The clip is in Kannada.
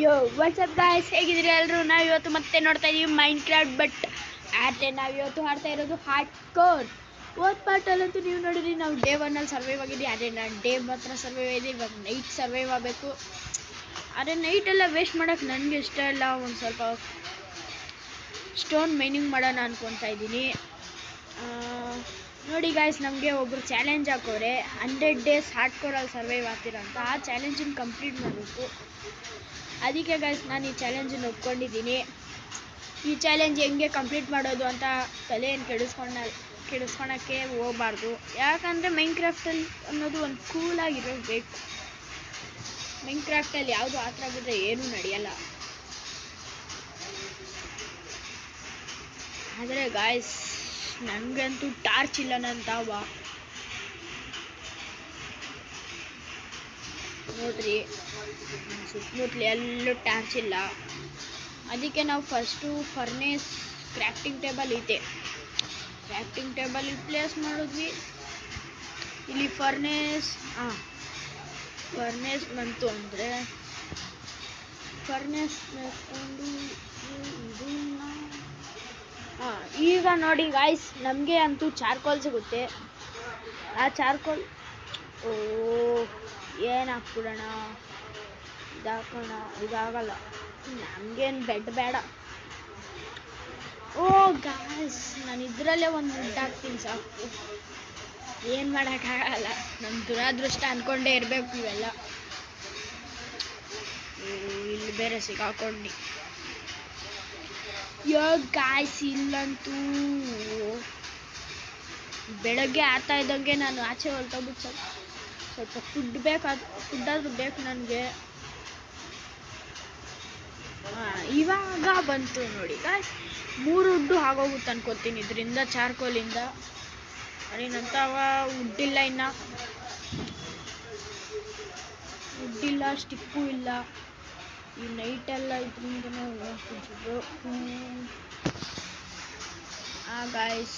ಯೋ ವಾಟ್ಸಪ್ ಗಾಯ್ಸ್, ಹೇಗಿದ್ದೀರಿ ಎಲ್ಲರೂ? ನಾವು ಇವತ್ತು ಮತ್ತೆ ನೋಡ್ತಾ ಇದ್ದೀವಿ ಮೈನ್ ಕ್ರಾಫ್ಟ್. ಬಟ್ ಆದರೆ ನಾವು ಇವತ್ತು ಆಡ್ತಾ ಇರೋದು ಹಾರ್ಡ್ ಕೋರ್. ಓದ್ ಪಾರ್ಟಲ್ಲಂತೂ ನೀವು ನೋಡಿದ್ರಿ, ನಾವು ಡೇ 1 ಸರ್ವೈವ್ ಆಗಿದ್ವಿ. ಅದೇ ನಾನು ಡೇ ಮಾತ್ರ ಸರ್ವೈವ್ ಆಗಿದೆ. ಇವಾಗ ನೈಟ್ ಸರ್ವೈವ್ ಆಗಬೇಕು. ಆದರೆ ನೈಟೆಲ್ಲ ವೇಸ್ಟ್ ಮಾಡೋಕ್ಕೆ ನನಗೆ ಇಷ್ಟ ಇಲ್ಲ. ಒಂದು ಸ್ವಲ್ಪ ಸ್ಟೋನ್ ಮೈನಿಂಗ್ ಮಾಡೋಣ ಅನ್ಕೊತಾ ಇದ್ದೀನಿ. ನೋಡಿ ಗಾಯ್ಸ್, ನಮಗೆ ಒಬ್ಬರು ಚಾಲೆಂಜ್ ಹಾಕೋರೆ 100 ಡೇಸ್ ಹಾರ್ಡ್ ಕೋರಲ್ಲಿ ಸರ್ವೈವ್ ಆಗ್ತಿರೋಂಥ. ಆ ಚಾಲೆಂಜನ್ನು ಕಂಪ್ಲೀಟ್ ಮಾಡಬೇಕು. ಅದಕ್ಕೆ ಗಾಯ್ಸ್ ನಾನು ಈ ಚಾಲೆಂಜನ್ನು ಒಪ್ಕೊಂಡಿದ್ದೀನಿ. ಈ ಚಾಲೆಂಜ್ ಹೆಂಗೆ ಕಂಪ್ಲೀಟ್ ಮಾಡೋದು ಅಂತ ತಲೆಯನ್ನು ಕೆಡಿಸ್ಕೊಳಕ್ಕೆ ಹೋಗಬಾರ್ದು. ಯಾಕಂದರೆ ಮೈನ್ ಕ್ರಾಫ್ಟಲ್ಲಿ ಅನ್ನೋದು ಒಂದು ಕೂಲಾಗಿರಬೇಕು. ಮೈನ್ ಕ್ರಾಫ್ಟಲ್ಲಿ ಯಾವುದು ಆ ಥರ ಬಿದ್ದರೆ ಏನೂ ನಡೆಯಲ್ಲ. ಆದರೆ ಗಾಯ್ಸ್, ನನಗಂತೂ ಟಾರ್ಚ್ ಇಲ್ಲ ನನ್ನ ತಾವ. ನೋಡ್ರಿ, ಸುತ್ತಮುತ್ತಲು ಎಲ್ಲೂ ಟಾರ್ಚ್ ಇಲ್ಲ. ಅದಕ್ಕೆ ನಾವು ಫಸ್ಟು ಫರ್ನೇಸ್ ಕ್ರಾಫ್ಟಿಂಗ್ ಟೇಬಲ್ ಇದೆ, ಕ್ರಾಫ್ಟಿಂಗ್ ಟೇಬಲ್ ಪ್ಲೇಸ್ ಮಾಡಿದ್ವಿ. ಇಲ್ಲಿ ಫರ್ನೇಸ್ ಬಂತು ಅಂದರೆ ಫರ್ನೇಸ್ ಮೇಲ್ಕೊಂಡು ಈಗ ನೋಡಿ ಗಾಯ್ಸ್, ನಮಗೆ ಅಂತೂ ಚಾರ್ಕೋಲ್ ಸಿಗುತ್ತೆ. ಆ ಚಾರ್ಕೋಲ್ ಏನು ಹಾಕ್ಬಿಡೋಣ, ಇದಾಕೋಣ. ಇದಾಗಲ್ಲ, ನಮಗೇನು ಬೆಡ್ ಬೇಡ. ಗಾಯ್ಸ್, ನಾನು ಇದರಲ್ಲೇ ಒಂದು ವುಡ್ ಹಾಕ್ತೀನಿ ಸಾಕು. ಏನು ಮಾಡೋಕ್ಕಾಗಲ್ಲ, ನಮ್ಮ ದುರಾದೃಷ್ಟ ಅಂದ್ಕೊಂಡೇ ಇರಬೇಕು ಇವೆಲ್ಲ. ಇಲ್ಲಿ ಬೇರೆ ಸಿಗಾಕೊಂಡು ಗಾಯ್ಸ್, ಇಲ್ಲಂತೂ ಬೆಳಗ್ಗೆ ಆಗ್ತಾ ಇದ್ದಂಗೆ ನಾನು ಆಚೆ ಹೊರಟೋಗ್ಬಿಟ್ಟು ಸ್ವಲ್ಪ ಫುಡ್ಡಾದ್ರೂ ಬೇಕು ನನಗೆ. ಇವಾಗ ಬಂತು ನೋಡಿ ಗಾಯ್ಸ್, 3 ವುಡ್ಡು ಆಗೋಗುತ್ತೆ ಅನ್ಕೋತೀನಿ ಇದರಿಂದ, ಚಾರ್ಕೋಲಿಂದ. ಅದೇನಂತವ ವುಡ್ಡಿಲ್ಲ, ಇನ್ನು ವುಡ್ಡಿಲ್ಲ, ಸ್ಟಿಕ್ಕು ಇಲ್ಲ. ಈ ನೈಟೆಲ್ಲ ಇದರಿಂದನೇ ಹೋಗ್ತಿದ್ರು. ಗಾಯ್ಸ್,